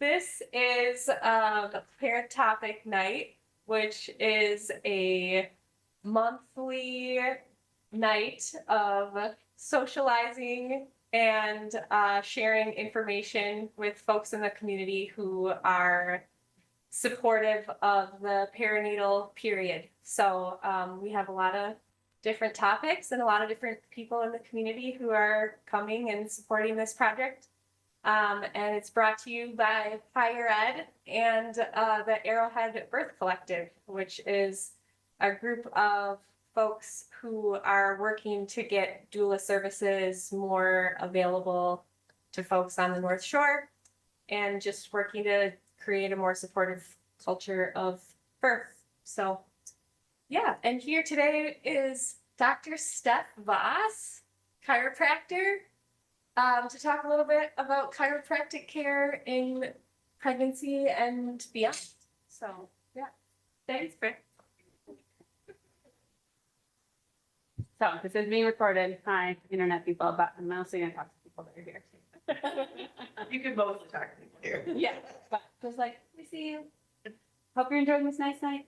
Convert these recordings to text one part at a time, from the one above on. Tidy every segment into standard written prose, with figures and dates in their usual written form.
This is Parent Topic Night, which is a monthly night of socializing and sharing information with folks in the community who are supportive of the perinatal period. So we have a lot of different topics and a lot of different people in the community who are coming and supporting this project. And it's brought to you by Higher Ed and the Arrowhead Birth Collective, which is a group of folks who are working to get doula services more available to folks on the North Shore and just working to create a more supportive culture of birth. So yeah, and here today is Dr. Steph Voss, chiropractor, to talk a little bit about chiropractic care in pregnancy and beyond. So yeah, thanks, Britt. So this is being recorded. Hi, internet people, but I'm mostly gonna talk to people that are here. You could mostly talk to people here. Yeah, but just like, we see you. Hope you're enjoying this nice night.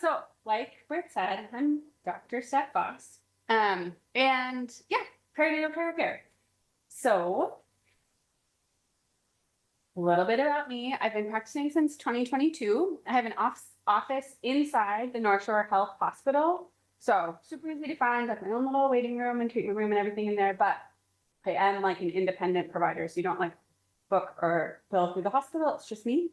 So like Britt said, I'm Dr. Steph Voss. And yeah, perinatal care. So a little bit about me. I've been practicing since 2022. I have an office inside the North Shore Health Hospital. So super easy to find, like my own little waiting room and treatment room and everything in there. But I am like an independent provider, so you don't like book or bill through the hospital. It's just me.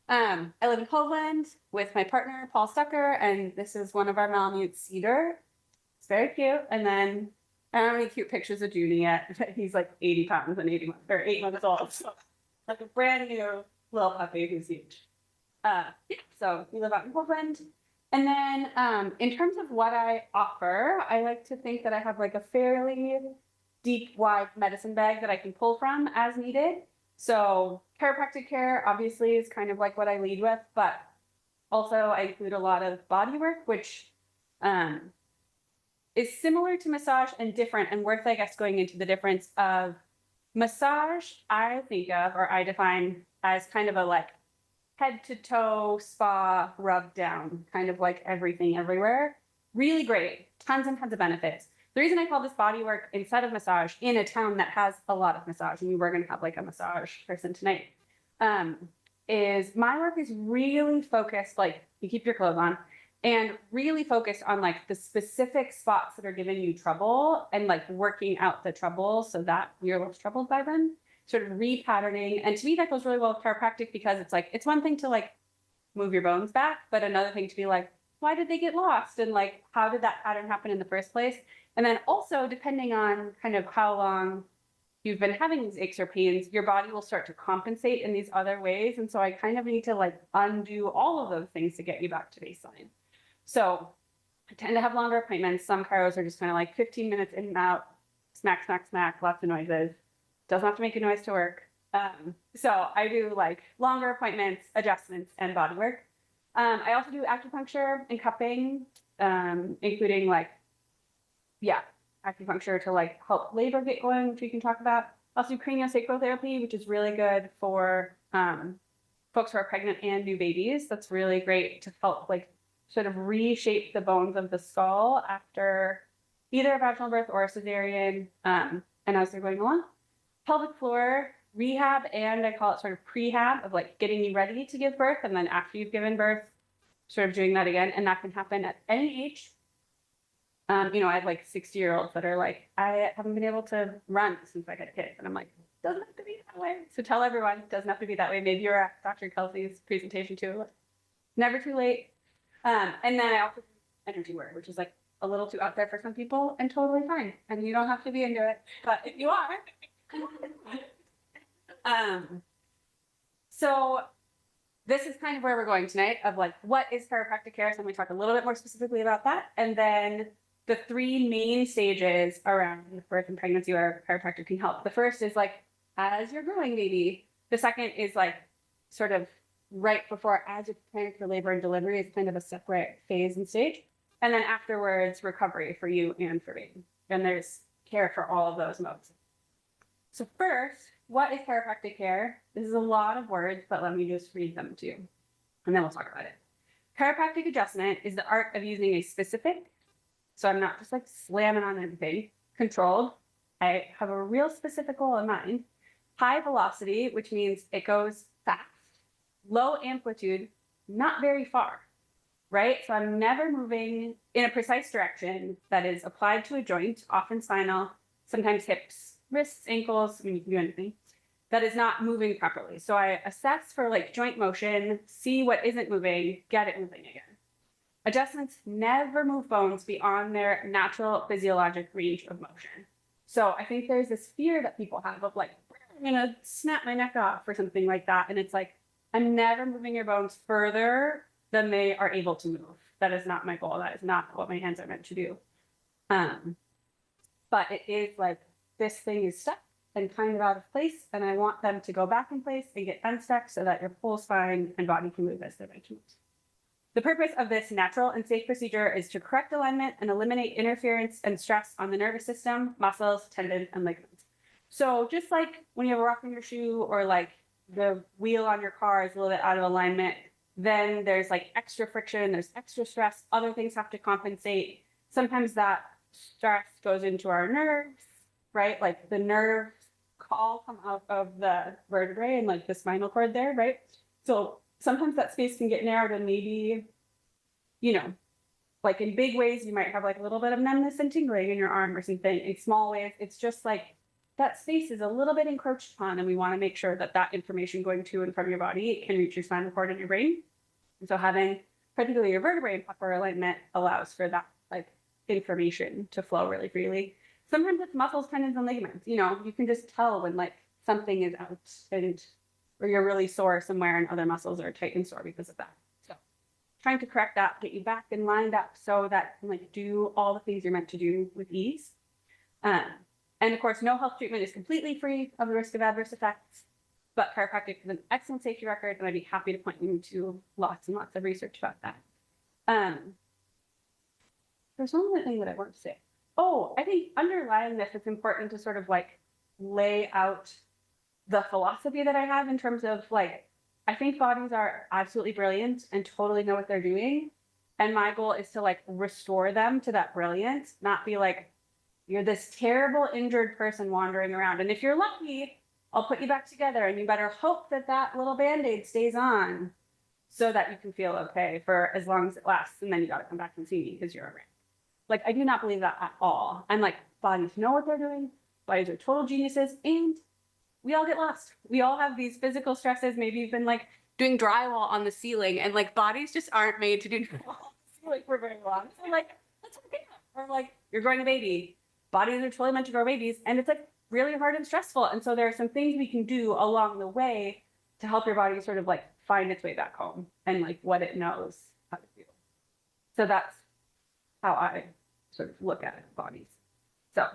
I live in Hoveland with my partner, Paul Stucker, and this is one of our Malamute Cedar. It's very cute. And then I don't have any cute pictures of Junie yet. He's like 80 pounds and 8 months old. So like a brand new little puppy who's huge. Yeah, so we live out in Hoveland. And then in terms of what I offer, I like to think that I have like a fairly deep, wide medicine bag that I can pull from as needed. So chiropractic care obviously is kind of like what I lead with, but also I include a lot of body work, which is similar to massage and different and worth, I guess, going into the difference of massage. I think of, or I define as kind of a like head to toe spa rub down, kind of like everything everywhere. Really great, tons and tons of benefits. The reason I call this body work instead of massage in a town that has a lot of massage, and we were going to have like a massage person tonight, is my work is really focused, like you keep your clothes on, and really focused on like the specific spots that are giving you trouble and like working out the trouble so that you're less troubled by them, sort of repatterning. And to me, that goes really well with chiropractic because it's like, it's one thing to like move your bones back, but another thing to be like, why did they get lost? And like, how did that pattern happen in the first place? And then also, depending on kind of how long you've been having these aches or pains, your body will start to compensate in these other ways. And so I kind of need to like undo all of those things to get you back to baseline. So I tend to have longer appointments. Some chiros are just kind of like 15 minutes in and out, smack, smack, smack, lots of noises. Doesn't have to make a noise to work. So I do like longer appointments, adjustments, and body work. I also do acupuncture and cupping, including like, yeah, acupuncture to like help labor get going, which we can talk about. Also do craniosacral therapy, which is really good for folks who are pregnant and new babies. That's really great to help like sort of reshape the bones of the skull after either a vaginal birth or a cesarean, and as they're going along. Pelvic floor rehab, and I call it sort of prehab of like getting you ready to give birth, and then after you've given birth, sort of doing that again. And that can happen at any age. You know, I have like 60-year-olds that are like, I haven't been able to run since I had kids. And I'm like, doesn't have to be that way. So tell everyone, it doesn't have to be that way. Maybe you're at Dr. Kelsey's presentation too. Never too late. And then I also do energy work, which is like a little too out there for some people and totally fine. And you don't have to be into it, but if you are. So this is kind of where we're going tonight of like, what is chiropractic care? So I'm going to talk a little bit more specifically about that. And then the three main stages around birth and pregnancy where chiropractic can help. The first is like, as you're growing baby. The second is like sort of right before, as you're preparing for labor and delivery, is kind of a separate phase and stage. And then afterwards, recovery for you and for baby. And there's care for all of those modes. So first, what is chiropractic care? This is a lot of words, but let me just read them to you, and then we'll talk about it. Chiropractic adjustment is the art of using a specific, so I'm not just like slamming on anything, controlled. I have a real specific goal in mind. High velocity, which means it goes fast. Low amplitude, not very far, right? So I'm never moving in a precise direction that is applied to a joint, often spinal, sometimes hips, wrists, ankles, I mean, you can do anything, that is not moving properly. So I assess for like joint motion, see what isn't moving, get it moving again. Adjustments never move bones beyond their natural physiologic range of motion. So I think there's this fear that people have of like, I'm gonna snap my neck off or something like that. And it's like, I'm never moving your bones further than they are able to move. That is not my goal. That is not what my hands are meant to do. But it is like, this thing is stuck and kind of out of place, and I want them to go back in place and get unstuck so that your whole spine and body can move as they're meant to move. The purpose of this natural and safe procedure is to correct alignment and eliminate interference and stress on the nervous system, muscles, tendons, and ligaments. So just like when you have a rock in your shoe or like the wheel on your car is a little bit out of alignment, then there's like extra friction, there's extra stress, other things have to compensate. Sometimes that stress goes into our nerves, right? Like the nerves all come out of the vertebrae and like the spinal cord there, right? So sometimes that space can get narrowed and maybe, you know, like in big ways, you might have like a little bit of numbness and tingling in your arm or something. In small ways, it's just like that space is a little bit encroached upon, and we want to make sure that that information going to and from your body can reach your spinal cord and your brain. And so having particularly your vertebrae in proper alignment allows for that like information to flow really freely. Sometimes it's muscles, tendons, and ligaments. You know, you can just tell when like something is out and or you're really sore somewhere and other muscles are tight and sore because of that. So trying to correct that, get you back and lined up so that you can like do all the things you're meant to do with ease. And of course, no health treatment is completely free of the risk of adverse effects, but chiropractic is an excellent safety record, and I'd be happy to point you to lots and lots of research about that. There's one other thing that I want to say. Oh, I think underlying this, it's important to sort of like lay out the philosophy that I have in terms of like, I think bodies are absolutely brilliant and totally know what they're doing. And my goal is to like restore them to that brilliance, not be like, you're this terrible injured person wandering around. And if you're lucky, I'll put you back together, and you better hope that that little Band-Aid stays on so that you can feel okay for as long as it lasts. And then you got to come back and see me because you're all right. Like, I do not believe that at all. I'm like, bodies know what they're doing. Bodies are total geniuses, and we all get lost. We all have these physical stresses. Maybe you've been like doing drywall on the ceiling, and like bodies just aren't made to do drywall on the ceiling for very long. So like, let's work it out. Or like, you're growing a baby. Bodies are totally meant to grow babies, and it's like really hard and stressful. And so there are some things we can do along the way to help your body sort of like find its way back home and like what it knows how to do. So that's how I sort of look at bodies. So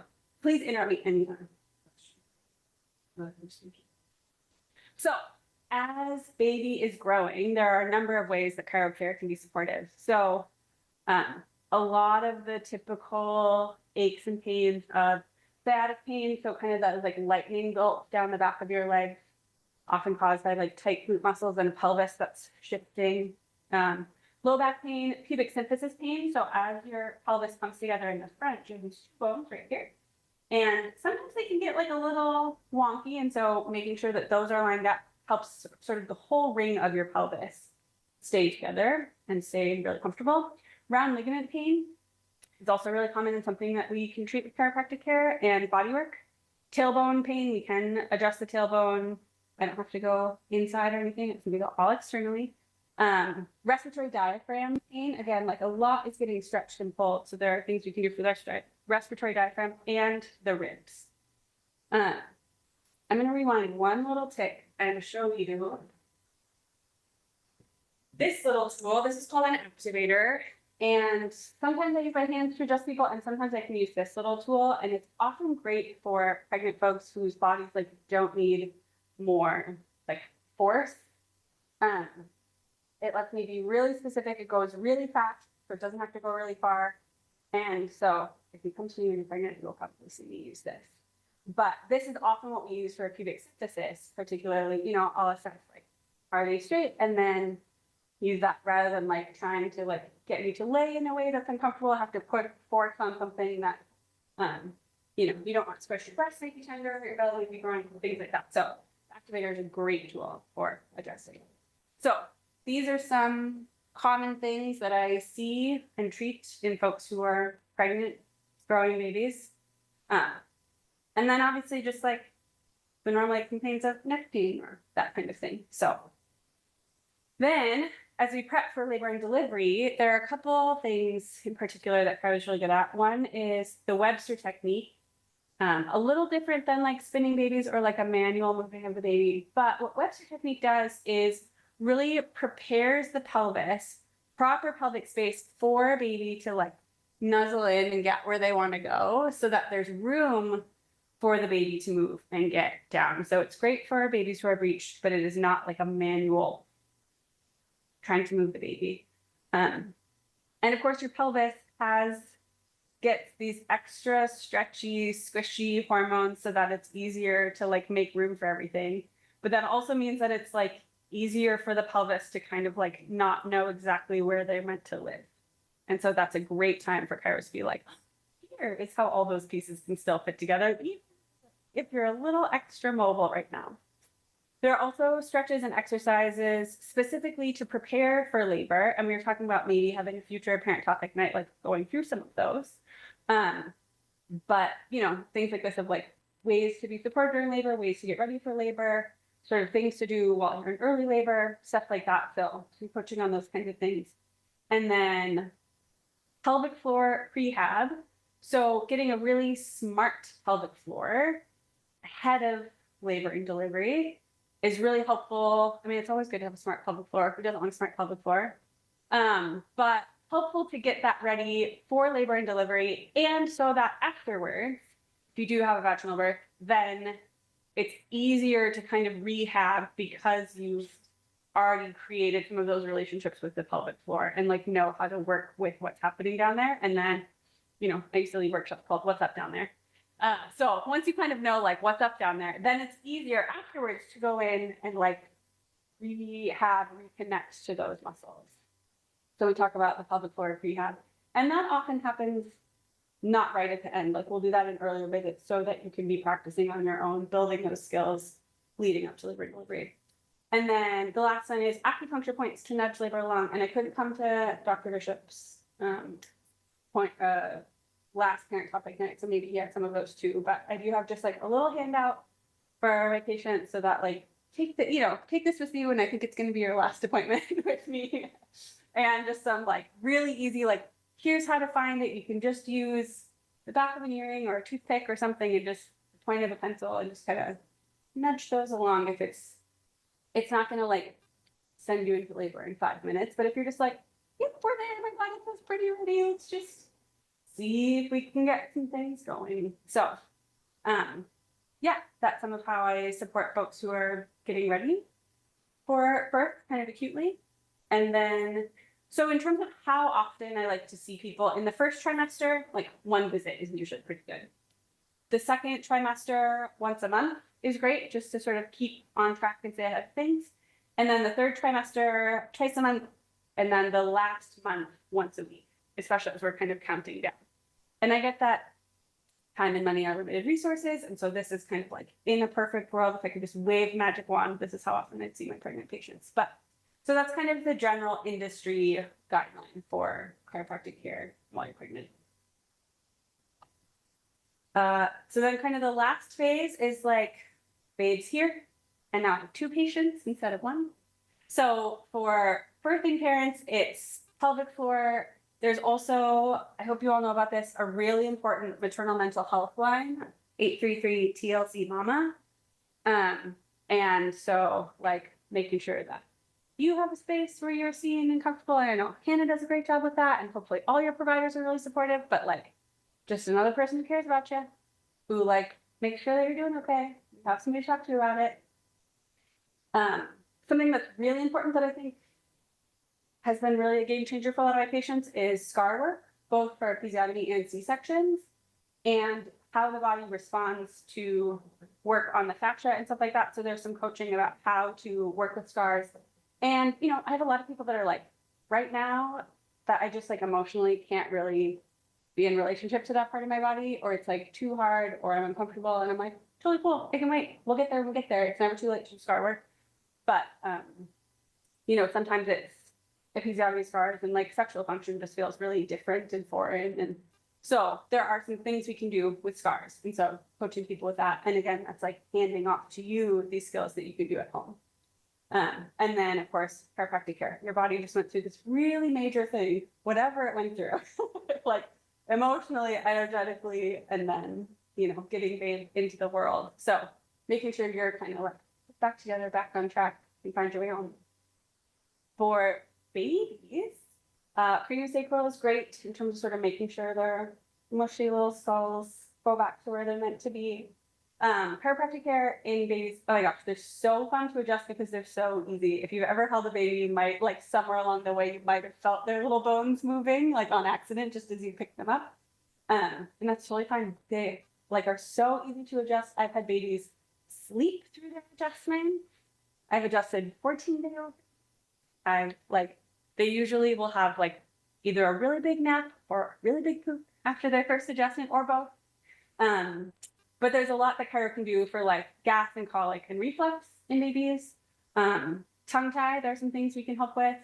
please interrupt me anytime. So as baby is growing, there are a number of ways that chiropractic can be supportive. So a lot of the typical aches and pains of sciatic pain, so kind of that like lightning bolt down the back of your leg, often caused by like tight glute muscles and a pelvis that's shifting. Low back pain, pubic symphysis pain. So as your pelvis comes together in the front, you have these two bones right here. And sometimes they can get like a little wonky. And so making sure that those are lined up helps sort of the whole ring of your pelvis stay together and stay really comfortable. Round ligament pain is also really common and something that we can treat with chiropractic care and body work. Tailbone pain, we can adjust the tailbone. I don't have to go inside or anything. It can be all externally. Respiratory diaphragm pain, again, like a lot is getting stretched and pulled. So there are things we can do for their respiratory diaphragm and the ribs. I'm going to rewind one little tick and show you this little tool. This is called an activator. And sometimes I use my hands to adjust people, and sometimes I can use this little tool. And it's often great for pregnant folks whose bodies like don't need more like force. It lets me be really specific. It goes really fast, so it doesn't have to go really far. And so if you come to me when you're pregnant, you'll probably see me use this. But this is often what we use for a pubic synthesis, particularly, you know, all assess like, are they straight? And then use that rather than like trying to like get you to lay in a way that's uncomfortable, have to put force on something that, you know, you don't want to squish your breast, make you tender, your belly be growing, things like that. So activator is a great tool for adjusting. So these are some common things that I see and treat in folks who are pregnant, growing babies. And then obviously just like the normal like, complaints of neck pain or that kind of thing. So then as we prep for labor and delivery, there are a couple things in particular that I was really good at. One is the Webster technique. A little different than like spinning babies or like a manual moving of the baby. But what Webster technique does is really prepares the pelvis, proper pelvic space for a baby to like nuzzle in and get where they want to go so that there's room for the baby to move and get down. So it's great for babies who are breached, but it is not like a manual trying to move the baby. And of course your pelvis gets these extra stretchy, squishy hormones so that it's easier to like make room for everything. But that also means that it's like easier for the pelvis to kind of like not know exactly where they're meant to live. And so that's a great time for chiros to be like, here is how all those pieces can still fit together, even if you're a little extra mobile right now. There are also stretches and exercises specifically to prepare for labor. And we were talking about maybe having a future parent topic night, like going through some of those. But, you know, things like this of like ways to be supported during labor, ways to get ready for labor, sort of things to do while you're in early labor, stuff like that. So I'm coaching on those kinds of things. And then pelvic floor prehab. So getting a really smart pelvic floor ahead of labor and delivery is really helpful. I mean, it's always good to have a smart pelvic floor. Who doesn't want a smart pelvic floor? But helpful to get that ready for labor and delivery. And so that afterwards, if you do have a vaginal birth, then it's easier to kind of rehab because you've already created some of those relationships with the pelvic floor and like know how to work with what's happening down there. And then, you know, I used to lead workshops called What's Up Down There. So once you kind of know like what's up down there, then it's easier afterwards to go in and like rehab, reconnect to those muscles. So we talk about the pelvic floor prehab, and that often happens not right at the end. Like we'll do that in earlier visits so that you can be practicing on your own, building those skills leading up to labor and delivery. And then the last one is acupuncture points to nudge labor along. And I couldn't come to Dr. Bishop's last parent topic night, so maybe he had some of those too. But I do have just like a little handout for my patients so that like take this with you, and I think it's going to be your last appointment with me. And just some like really easy, like here's how to find it. You can just use the back of an earring or a toothpick or something, and just the point of a pencil, and just kind of nudge those along. If it's not going to like send you into labor in 5 minutes, but if you're just like, yep, we're there, my body feels pretty ready, let's just see if we can get some things going. So, yeah, that's some of how I support folks who are getting ready for birth kind of acutely. And then, so in terms of how often I like to see people in the first trimester, like one visit is usually pretty good. The second trimester, once a month is great, just to sort of keep on track and stay ahead of things. And then the third trimester, twice a month. And then the last month, once a week, especially as we're kind of counting down. And I get that time and money are limited resources. And so this is kind of like in a perfect world, if I could just wave a magic wand, this is how often I'd see my pregnant patients. But so that's kind of the general industry guideline for chiropractic care while you're pregnant. So then kind of the last phase is like babes here, and now I have 2 patients instead of 1. So for birthing parents, it's pelvic floor. There's also, I hope you all know about this, a really important maternal mental health line, 833 TLC Mama. And so like making sure that you have a space where you're seen and comfortable. And I know Hannah does a great job with that, and hopefully all your providers are really supportive, but like just another person who cares about you, who like makes sure that you're doing okay, have somebody to talk to about it. Something that's really important that I think has been really a game changer for a lot of my patients is scar work, both for episiotomy and C-sections. And how the body responds to work on the fascia and stuff like that. So there's some coaching about how to work with scars. And, you know, I have a lot of people that are like, right now, that I just like emotionally can't really be in relationship to that part of my body, or it's like too hard, or I'm uncomfortable. And I'm like, totally cool. I can wait. We'll get there. We'll get there. It's never too late to do scar work. But, you know, sometimes it's episiotomy scars and like sexual function just feels really different and foreign. And so there are some things we can do with scars. And so coaching people with that. And again, that's like handing off to you these skills that you can do at home. And then of course, chiropractic care. Your body just went through this really major thing, whatever it went through, like emotionally, energetically, and then, you know, getting back into the world. So making sure you're kind of like back together, back on track, and find your way home. For babies, craniosacral is great in terms of sort of making sure their mushy little skulls go back to where they're meant to be. Chiropractic care in babies, oh my gosh, they're so fun to adjust because they're so easy. If you've ever held a baby, you might like somewhere along the way, you might have felt their little bones moving like on accident just as you pick them up. And that's totally fine. They like are so easy to adjust. I've had babies sleep through their adjustment. I've adjusted 14-day-old. I'm like, they usually will have like either a really big nap or a really big poop after their first adjustment or both. But there's a lot that chiro can do for like gas and colic and reflux in babies. Tongue tie, there are some things we can help with.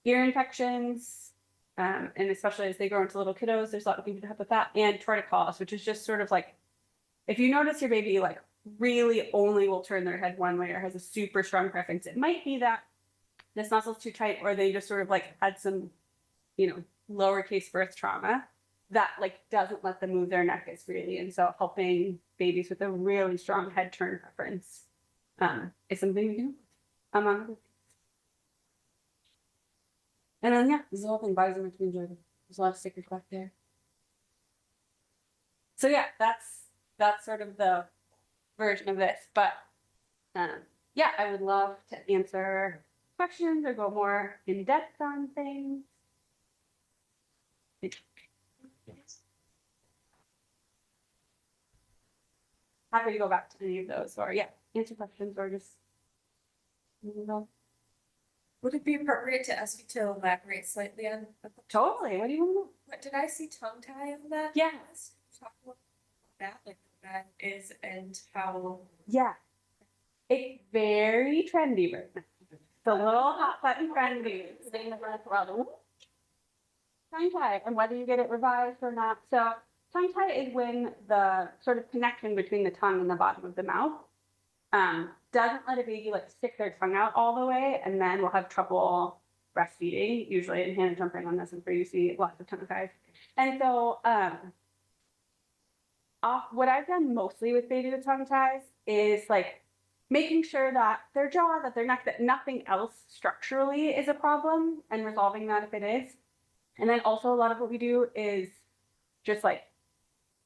Ear infections, and especially as they grow into little kiddos, there's a lot of things to help with that. And torticollis, which is just sort of like, if you notice your baby like really only will turn their head one way or has a super strong preference, it might be that this muscle's too tight or they just sort of like had some, you know, lowercase birth trauma that like doesn't let them move their neck as freely. And so helping babies with a really strong head turn preference is something we can do among other things. And then yeah, this is the whole thing. Bodies are meant to be enjoyed. There's a lot of stickers back there. So yeah, that's sort of the version of this. But yeah, I would love to answer questions or go more in depth on things. Happy to go back to any of those, or yeah, answer questions or just, you know. Would it be appropriate to ask you to elaborate slightly on? Totally. What do you want to know? What did I see tongue tie on that? Yeah. list? Talk about that, like what that is and how. Yeah. It's very trendy right now. It's a little hot button trendy. Tongue tie, and whether you get it revised or not. So tongue tie is when the sort of connection between the tongue and the bottom of the mouth doesn't let a baby like stick their tongue out all the way, and then we'll have trouble breastfeeding. Usually, and Hannah jumping on this, I'm sure you see lots of tongue ties. And so, what I've done mostly with baby with tongue ties is like making sure that their jaw, that their neck, that nothing else structurally is a problem, and resolving that if it is. And then also a lot of what we do is just like,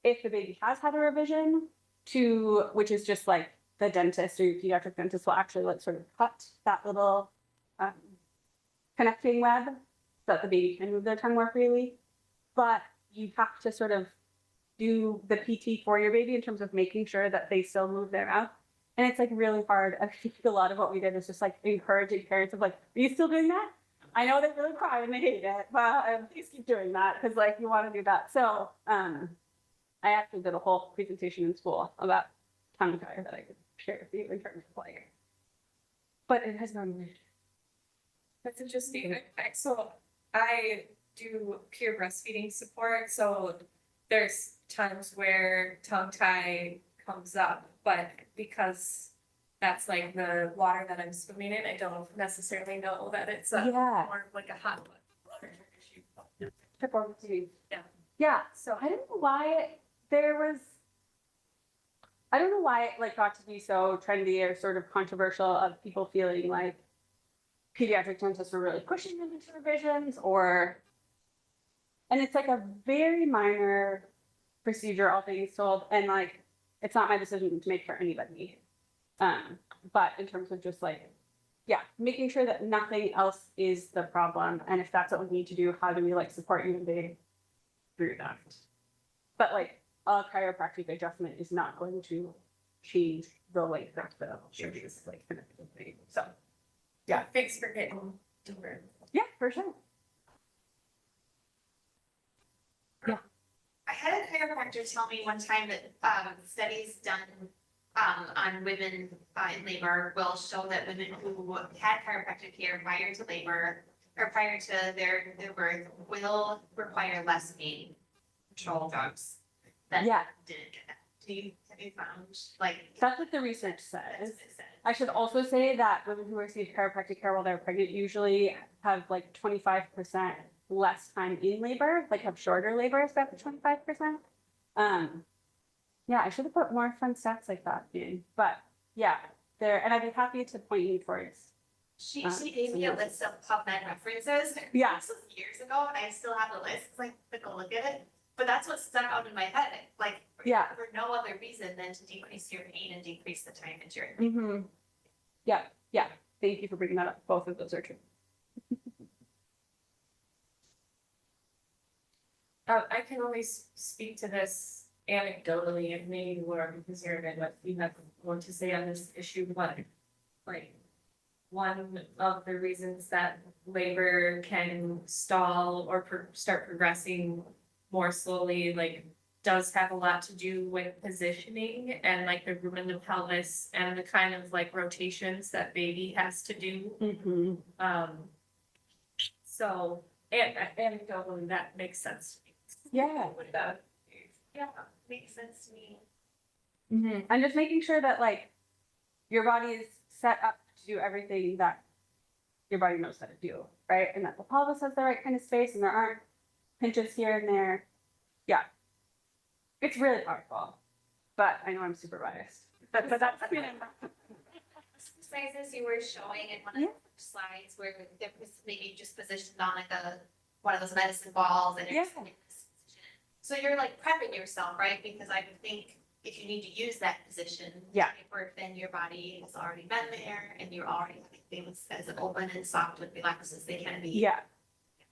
if the baby has had a revision to, which is just like the dentist or your pediatric dentist will actually like sort of cut that little connecting web so that the baby can move their tongue more freely. But you have to sort of do the PT for your baby in terms of making sure that they still move their mouth. And it's like really hard. I think a lot of what we did is just like encouraging parents of like, are you still doing that? I know they really cry when they hate it, but please keep doing that because like you want to do that. So I actually did a whole presentation in school about tongue tie that I could share with you in terms of like, but it has gone weird. That's interesting. So I do peer breastfeeding support. So there's times where tongue tie comes up, but because that's like the water that I'm swimming in, I don't necessarily know that it's more of like a hot water issue. Yeah. Yeah. So I don't know why I don't know why it like got to be so trendy or sort of controversial of people feeling like pediatric dentists were really pushing them into revisions and it's like a very minor procedure, all things told, and like it's not my decision to make for anybody. But in terms of just like, yeah, making sure that nothing else is the problem, and if that's what we need to do, how do we like support you and they through that? But like a chiropractic adjustment is not going to change the length of the surgeries, like kind of thing. So Yeah, thanks for getting deeper. yeah, for sure. I had a chiropractor tell me one time that studies done on women in labor will show that women who had chiropractic care prior to labor or prior to their birth will require less pain control drugs than Yeah. didn't get that. Have you found like That's what the research that's says. what it said? I should also say that women who receive chiropractic care while they're pregnant usually have like 25% less time in labor, like have shorter labors than 25%. Yeah, I should have put more fun stats like that in, but yeah, there, and I'd be happy to point you towards. She gave me a list of PubMed references. Yeah. This was years ago, and I still have the list. It's like to go look at it. But that's what stuck out in my head. Like Yeah. for no other reason than to decrease your pain and decrease the time that you're. Mm-hmm. Yeah, yeah. Thank you for bringing that up. Both of those are true. I can only speak to this anecdotally, and maybe Laura, because you're in what you have more to say on this issue, but like one of the reasons that labor can stall or start progressing more slowly, like does have a lot to do with positioning and like the room in the pelvis and the kind of like rotations that baby has to do. Mm-hmm. So anecdotally, that makes sense to me. Yeah. Yeah, makes sense to me. Mm-hmm. And just making sure that like your body is set up to do everything that your body knows how to do, right? And that the pelvis has the right kind of space and there aren't pinches here and there. Yeah. It's really powerful. But I know I'm super biased. But that's Exercises you were showing in one of Yeah. the slides where there was maybe just positioned on like one of those medicine balls and it's Yeah. in this position. So you're like prepping yourself, right? Because I would think if you need to use that position. Yeah. to give birth, then your body has already been there and you're already having things as open and soft and relaxed as they can be. Yeah.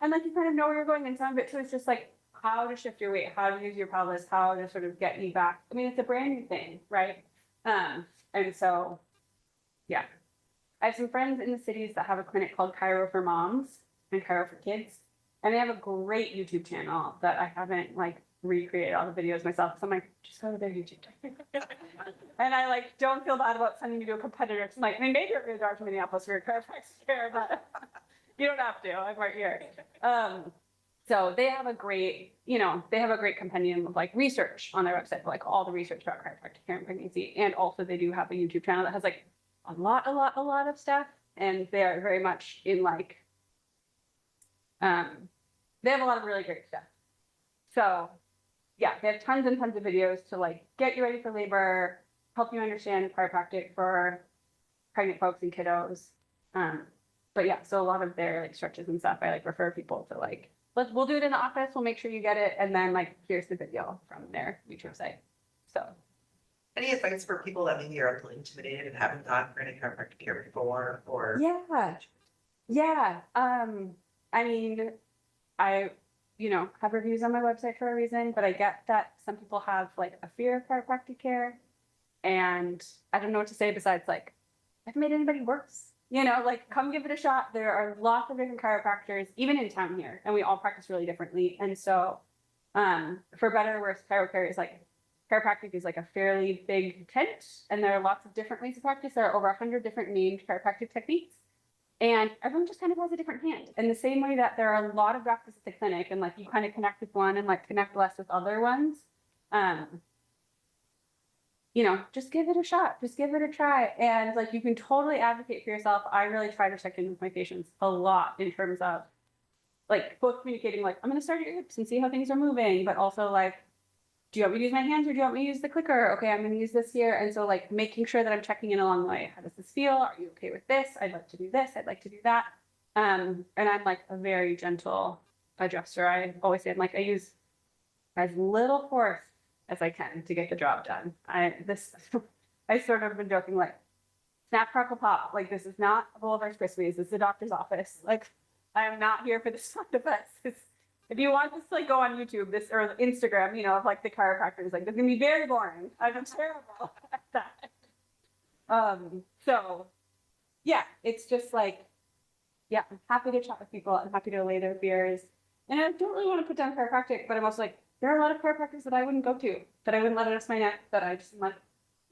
And like you kind of know where you're going, and some of it too is just like how to shift your weight, how to use your pelvis, how to sort of get you back. I mean, it's a brand new thing, right? And so yeah. I have some friends in the cities that have a clinic called Chiro for Moms and Chiro for Kids. And they have a great YouTube channel that I haven't like recreated all the videos myself. So I'm like, just go to their YouTube channel. And I like don't feel bad about sending you to a competitor. It's like, I mean, maybe you're going to drive to Minneapolis for your chiropractic care, but you don't have to. I'm right here. So they have a great, they have a great compendium of like research on their website, like all the research about chiropractic care and pregnancy. And also they do have a YouTube channel that has like a lot of stuff. And they are very much in like, they have a lot of really great stuff. So yeah, they have tons and tons of videos to like get you ready for labor, help you understand chiropractic for pregnant folks and kiddos. But yeah, so a lot of their like stretches and stuff, I like refer people to like, we'll do it in the office. We'll make sure you get it. And then like, here's the video from their YouTube site. So. Any advice for people that maybe are a little intimidated and haven't gone for any chiropractic care before or? Yeah. Yeah. I mean, I, have reviews on my website for a reason, but I get that some people have like a fear of chiropractic care. And I don't know what to say besides like, I haven't made anybody worse. Like come give it a shot. There are lots of different chiropractors, even in town here, and we all practice really differently. And so, for better or worse, chiropractic is like a fairly big tent, and there are lots of different ways to practice. There are over 100 different named chiropractic techniques, and everyone just kind of has a different hand. In the same way that there are a lot of doctors at the clinic, and like you kind of connect with one and like connect less with other ones. Just give it a shot, just give it a try. And like, you can totally advocate for yourself. I really try to check in with my patients a lot in terms of like both communicating, like, I'm going to start at your hips and see how things are moving, but also like, do you want me to use my hands or do you want me to use the clicker? Okay, I'm going to use this here. And so like making sure that I'm checking in along the way. How does this feel? Are you okay with this? I'd like to do this. I'd like to do that. And I'm like a very gentle adjuster. I always say, I use as little force as I can to get the job done. I sort of been joking, like, snap, crackle, pop. Like, this is not a bowl of Rice Krispies. This is a doctor's office. Like, I am not here for the sound effects. If you want this to like go on YouTube, this or Instagram, of like the chiropractors, like it's gonna be very boring. I'm terrible at that. So yeah, it's just like, yeah, I'm happy to chat with people. I'm happy to allay their fears. And I don't really want to put down chiropractic, but I'm also like, there are a lot of chiropractors that I wouldn't go to, that I wouldn't let us my neck, that I just am like,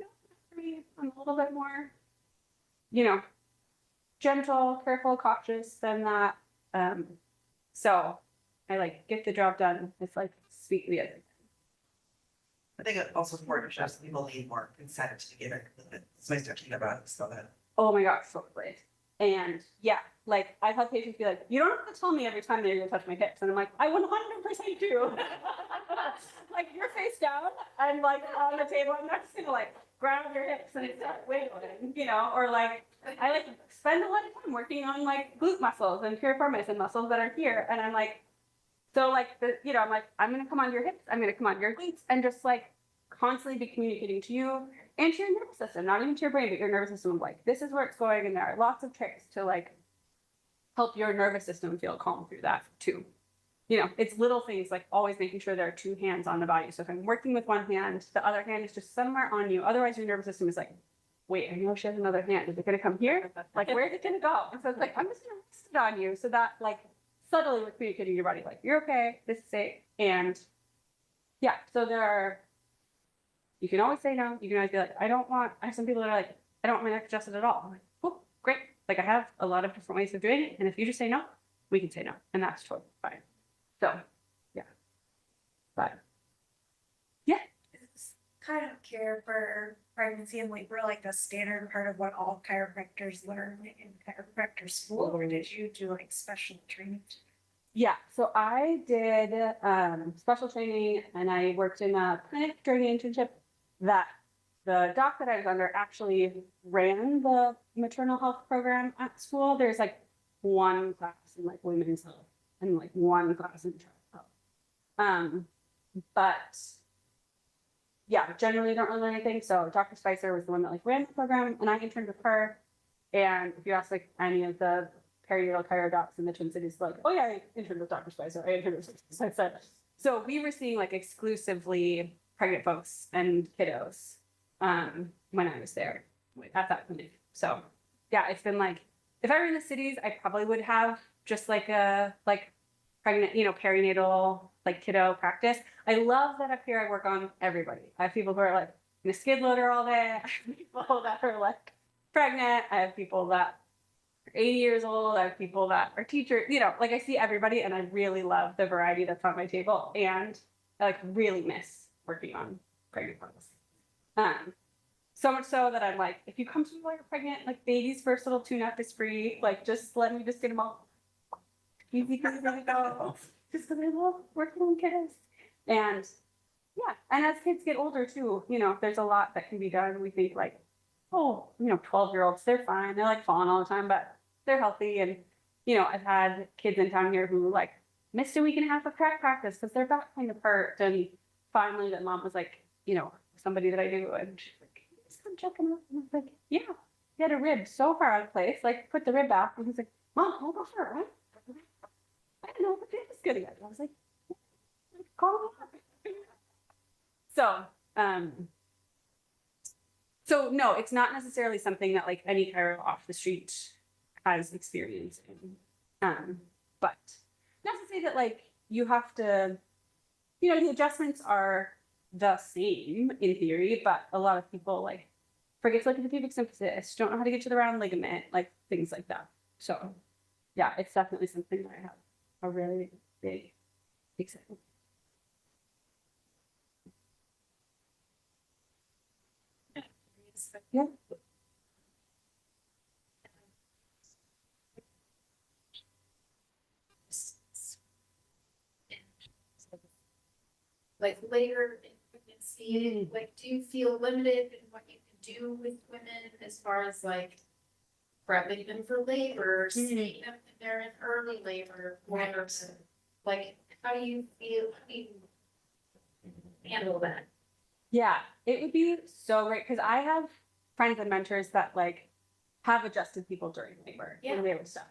no, for me, I'm a little bit more, gentle, careful, cautious than that. So I like get the job done. It's like sweetly as I think it also important to show some people need more consent to give it. It's nice to keep about it, so that. oh my gosh, so great. And yeah, like I've had patients be like, you don't have to tell me every time that you're gonna touch my hips. And I'm like, I 100% do. Like you're face down and like on the table, I'm not just gonna like grab your hips and start wiggling, or like I like spend a lot of time working on like glute muscles and piriformis and muscles that are here. And I'm like, so like I'm like, I'm gonna come on your hips, I'm gonna come on your glutes, and just like constantly be communicating to you and to your nervous system, not even to your brain, but your nervous system of like, this is where it's going, and there are lots of tricks to like help your nervous system feel calm through that too. It's little things like always making sure there are two hands on the body. So if I'm working with one hand, the other hand is just somewhere on you. Otherwise, your nervous system is like, wait, I know she has another hand. Is it gonna come here? Like, where's it gonna go? And so it's like, I'm just gonna rest it on you. So that like subtly we're communicating to your body, like, you're okay, this is safe. And yeah, so you can always say no. You can always be like, I have some people that are like, I don't want my neck adjusted at all. I'm like, oh, great. Like I have a lot of different ways of doing it. And if you just say no, we can say no. And that's totally fine. So yeah. But yeah. Is kind of care for pregnancy and labor like the standard part of what all chiropractors learn in chiropractor school, or did you do like special training? Yeah, so I did special training and I worked in a clinic during the internship that the doc that I was under actually ran the maternal health program at school. There's like one class in like women's health and like one class in child health. But yeah, generally don't really learn anything. So Dr. Spicer was the one that like ran the program and I interned with her. And if you ask like any of the perinatal chiro docs in the Twin Cities, like, oh yeah, I interned with Dr. Spicer. I interned with Spicer. So we were seeing like exclusively pregnant folks and kiddos when I was there at that clinic. So yeah, it's been like, if I were in the cities, I probably would have just like a pregnant, perinatal like kiddo practice. I love that up here I work on everybody. I have people who are like in a skid loader all day. I have people that are like pregnant. I have people that are 80 years old. I have people that are teachers, like I see everybody and I really love the variety that's on my table. And I like really miss working on pregnant folks. So much so that I'm like, if you come to me while you're pregnant, like baby's first little tune-up is free. Like just let me just get them all easy to go. Just because I love working on kids. And yeah, and as kids get older too, there's a lot that can be done. We think like, oh, 12-year-olds, they're fine. They're like falling all the time, but they're healthy. And, I've had kids in town here who like missed a week and a half of track practice because their back kind of hurt. And finally that mom was like, somebody that I knew, and she's like, just come check him out. And I was like, yeah, he had a rib so far out of place, like put the rib back. And he's like, Mom, hold on for it, right? I don't know what the is getting at. I was like, call me up. So no, it's not necessarily something that like any chiro off the street has experience in. But not to say that like you have to, the adjustments are the same in theory, but a lot of people like forget to look at the pubic symphysis, don't know how to get to the round ligament, like things like that. So yeah, it's definitely something that I have a really big excitement. Yeah. Like later in pregnancy, like do you feel limited in what you can do with women as far as like prepping them for labor, seeing them if they're in early labor, or like how do you handle that? Yeah, it would be so great because I have friends and mentors that like have adjusted people during labor Yeah. and labor stuff.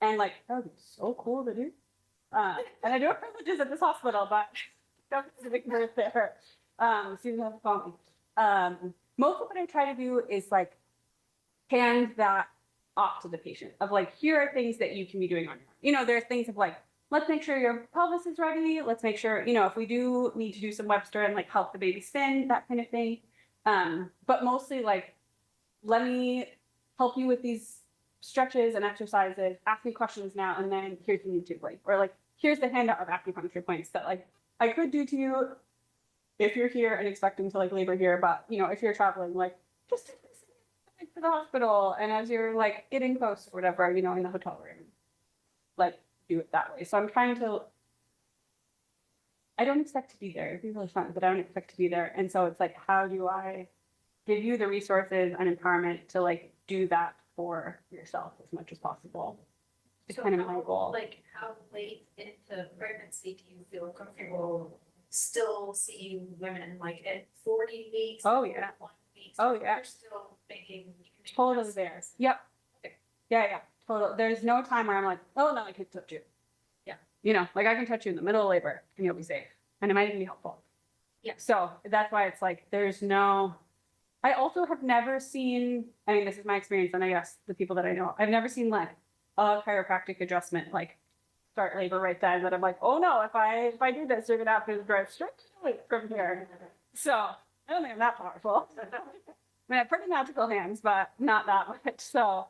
And like that would be so cool to do. And I do have privileges at this hospital, but don't specific birth there. So you have to call me. Most of what I try to do is like hand that off to the patient of like, here are things that you can be doing on your own. You know, there's things of like, let's make sure your pelvis is ready. Let's make sure, you know, if we do need to do some Webster and like help the baby spin, that kind of thing. But mostly like, let me help you with these stretches and exercises, ask me questions now, and then here's the YouTube link. Or like, here's the handout of acupuncture points that like I could do to you if you're here and expecting to like labor here, but you know, if you're traveling, like just take this to the hospital and as you're like getting close or whatever, you know, in the hotel room, like do it that way. So I'm trying to, I don't expect to be there. It'd be really fun, but I don't expect to be there. And so it's like, how do I give you the resources and empowerment to like do that for yourself as much as possible? It's So kind of how- my goal. Like, how late into pregnancy do you feel comfortable still seeing women like at 40 weeks? Oh, yeah. 41 weeks? Oh, yeah. You're still thinking. Totally there. Yep. Yeah. Total. There's no time where I'm like, oh no, I can't touch you. Yeah. You know, like I can touch you in the middle of labor and you'll be safe. And it might even be helpful. Yeah. So that's why it's like there's no, I also have never seen, I mean, this is my experience, and I guess the people that I know, I've never seen like a chiropractic adjustment like start labor right then that I'm like, oh no, if I do this, you're gonna have to drive straight from here. So I don't think I'm that powerful. I mean, I have pretty magical hands, but not that much. So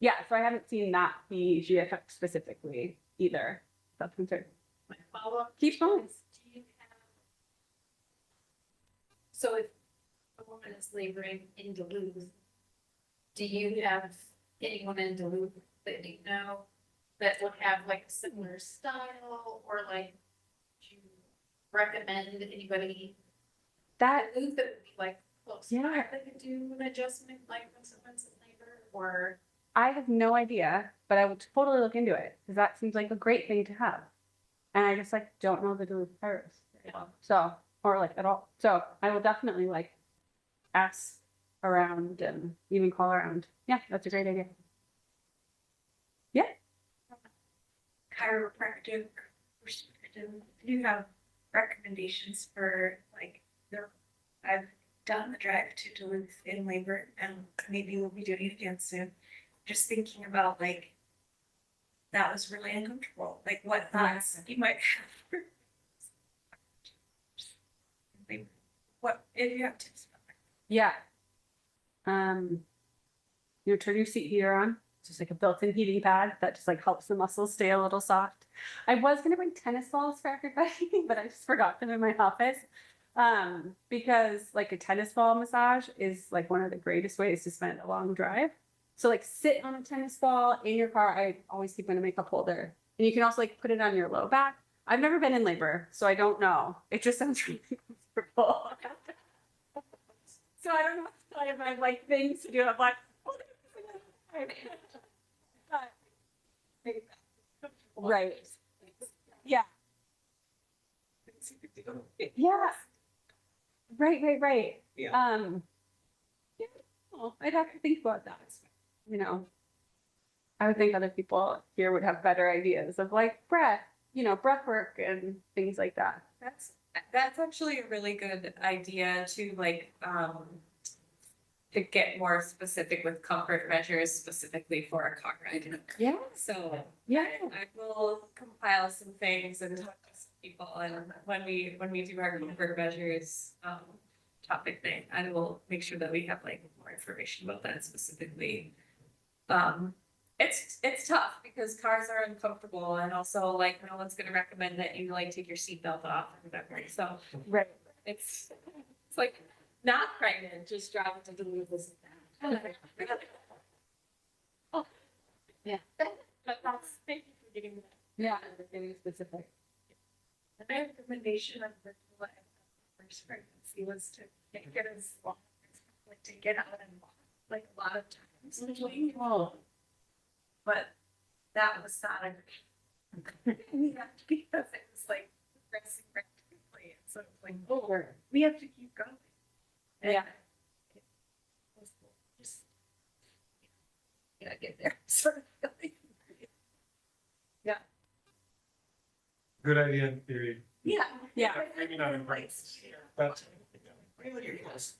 yeah, so I haven't seen that be GFX specifically either. That's concerned. My follow-up. Keep going. is, do you have? So if a woman is laboring in Duluth, do you have anyone in Duluth that you know that would have like a similar style, or like, do you recommend anybody That in Duluth that would be like close? Yeah. by that could do an adjustment like when someone's in labor, or? I have no idea, but I will totally look into it because that seems like a great thing to have. And I just like don't know the Duluth Pirates very well. So, or like at all. So I will definitely like ask around and even call around. Yeah, that's a great idea. Yeah. Chiropractic perspective, do you have recommendations for like I've done the drive to Duluth in labor and maybe we'll be doing it again soon. Just thinking about like, that was really uncomfortable, like what thoughts you might have. Like, what, if you have tips about that? Yeah. You know, turn your seat heater on. It's just like a built-in heating pad that just like helps the muscles stay a little soft. I was gonna bring tennis balls for everybody, but I just forgot them in my office. Because like a tennis ball massage is like one of the greatest ways to spend a long drive. So like sit on a tennis ball in your car. I always keep in a makeup holder. And you can also like put it on your low back. I've never been in labor, so I don't know. It just sounds really comfortable. So I don't know if I have like things to do. I'm like, oh, right. Yeah. Yeah. Right. Yeah. Yeah, well, I'd have to think about that. You know, I would think other people here would have better ideas of like breath, you know, breath work and things like that. That's actually a really good idea to like to get more specific with comfort measures specifically for a car ride. Yeah. So Yeah. I will compile some things and talk to some people, and when we do our comfort measures topic thing, I will make sure that we have like more information about that specifically. It's tough because cars are uncomfortable, and also like no one's gonna recommend that you like take your seatbelt off or whatever. So Right. it's like not pregnant, just driving to Duluth is Oh. Yeah. But that's thank you for getting that. Yeah. Getting specific. And my recommendation of the first pregnancy was to make it as long as like to get out and walk like a lot of times. Oh. But that was not a because it was like progressing very quickly. And so it was like, oh, Sure. we have to keep going. And Yeah. it was just get there sort of feeling. Yeah. good idea in theory, Yeah. Yeah. maybe not in practice, but. What are your goals?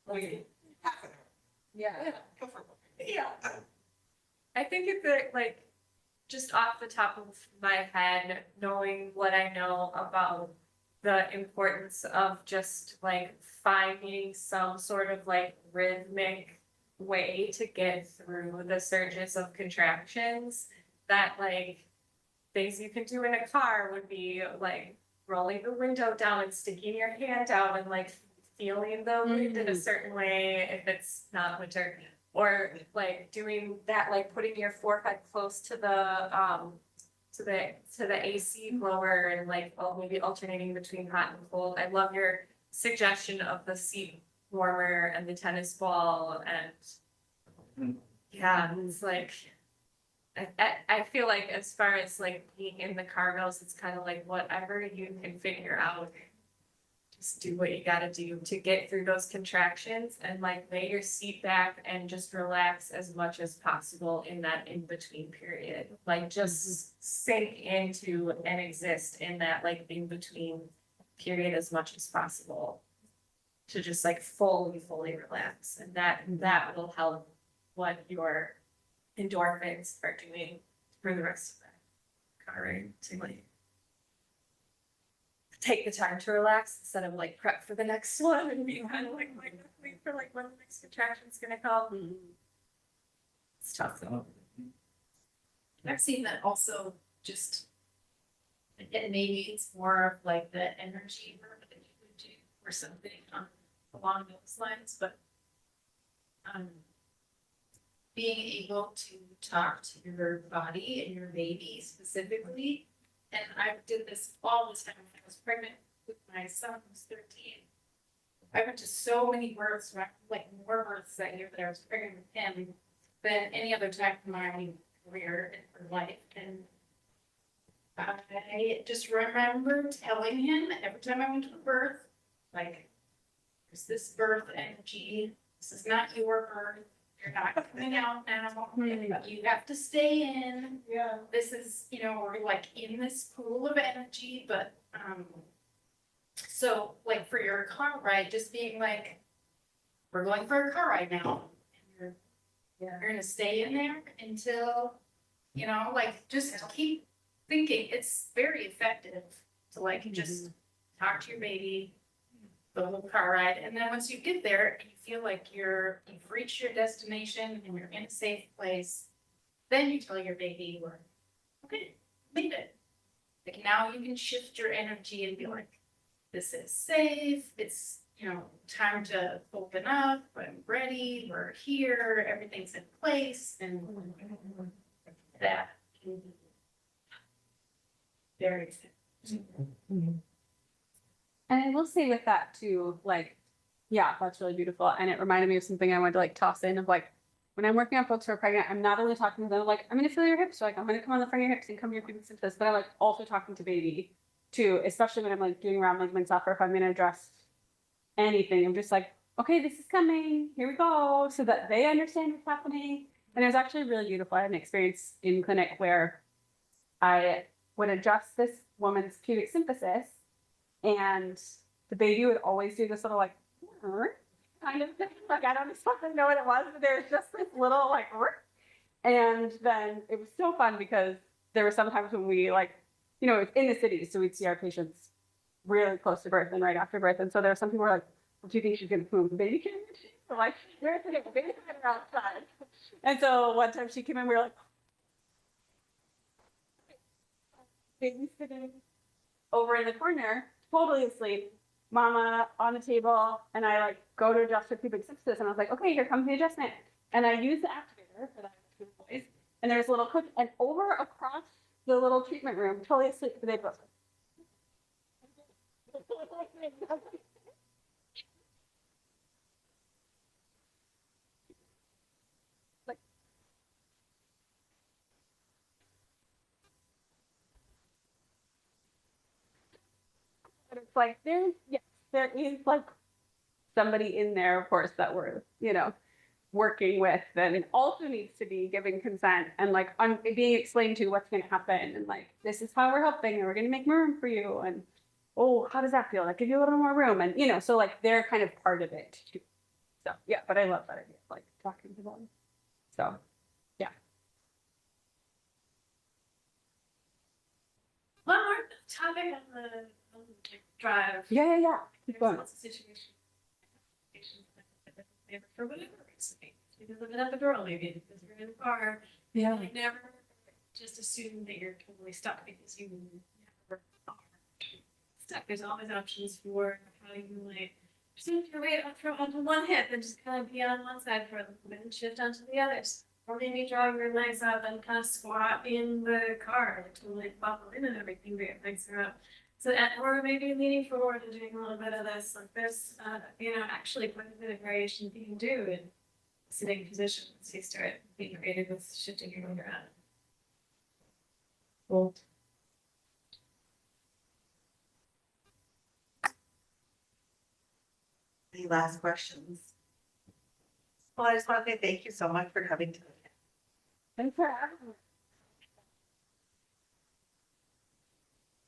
Like, Half an hour. yeah. Go for it. Yeah. I think if it like just off the top of my head, knowing what I know about the importance of just like finding some sort of like rhythmic way to get through the surges of contractions, that like things you can do in a car would be like rolling the window down and sticking your hand out and like feeling the wind in a certain way if it's not winter, or like doing that, like putting your forehead close to the AC blower and like maybe alternating between hot and cold. I love your suggestion of the seat warmer and the tennis ball, and yeah, it's like I feel like as far as like being in the car goes, it's kind of like whatever you can figure out. Just do what you gotta do to get through those contractions, and like lay your seat back and just relax as much as possible in that in-between period. Like just sink into and exist in that like in-between period as much as possible. To just like fully relax, and that will help what your endorphins are doing for the rest of the car ride, to like take the time to relax instead of like prep for the next one and be kind of like wait for like when the next contraction's gonna come. It's tough though. I've seen that also just, and maybe it's more of like the energy work that you would do or something along those lines, but being able to talk to your body and your baby specifically. And I did this all the time when I was pregnant with my son who was 13. I went to so many births, like more births that year that I was pregnant with him than any other time in my career or life. And I just remember telling him every time I went to a birth, like, there's this birth energy. This is not your birth. You're not coming out now. You have to stay in. Yeah. This is, we're like in this pool of energy, but, so like for your car ride, just being like, we're going for a car ride now. And you're gonna stay in there until, like, just keep thinking. It's very effective to like, just talk to your baby, the whole car ride. And then once you get there and you feel like you've reached your destination and you're in a safe place, then you tell your baby, okay, made it. Like now you can shift your energy and be like, this is safe. It's, time to open up. I'm ready. We're here. Everything's in place. And that can be very effective. And I will say with that too, like, yeah, that's really beautiful. And it reminded me of something I wanted to like toss in of like, when I'm working on folks who are pregnant, I'm not only talking to them like, I'm going to feel your hips. Like, I'm going to come on the front of your hips and come your pubic symphysis, but I'm like also talking to baby too, especially when I'm like doing round movements off, or if I'm going to address anything. I'm just like, okay, this is coming. Here we go. So that they understand what's happening. And it was actually really beautiful. I had an experience in clinic where I would adjust this woman's pubic symphysis, and the baby would always do this little like kind of thing. Like I don't fucking know what it was, but there was just this little like and then it was so fun because there were some times when we like, it's in the city, so we'd see our patients really close to birth and right after birth. And so there were some people who were like, well, do you think she's gonna poop the baby carriage? So like, where's the baby carriage outside? And so one time she came in, we were like, baby sitting over in the corner, totally asleep, mama on the table, and I like go to adjust her pubic symphysis, and I was like, okay, here comes the adjustment. And I use the activator for that voice, and there's a little clip, and over across the little treatment room, totally asleep, they both. Like, and it's like there is like somebody in there, of course, that we're, working with then also needs to be giving consent and like being explained to what's going to happen and like this is how we're helping and we're going to make room for you and oh how does that feel like give you a little more room and so like they're kind of part of it too. So yeah, but I love that idea like talking to them. So yeah. One more topic on the drive. Yeah. Keep There's going. lots of situations for whatever reason. Maybe living up a girl, maybe because you're in a car. Yeah. Like never just assume that you're totally stuck because you never are stuck. There's always options for how you might shift your weight up from onto one hip and just kind of be on one side for a little bit and shift onto the others. Or maybe draw your legs up and kind of squat in the car to like buckle in and everything, but your legs are up. So, or maybe leaning forward and doing a little bit of this, like there's, actually quite a bit of variation that you can do in sitting positions. So you start being creative with shifting your weight around. Cool. Any last questions? Well, I just want to say thank you so much for coming to. Thanks for having me.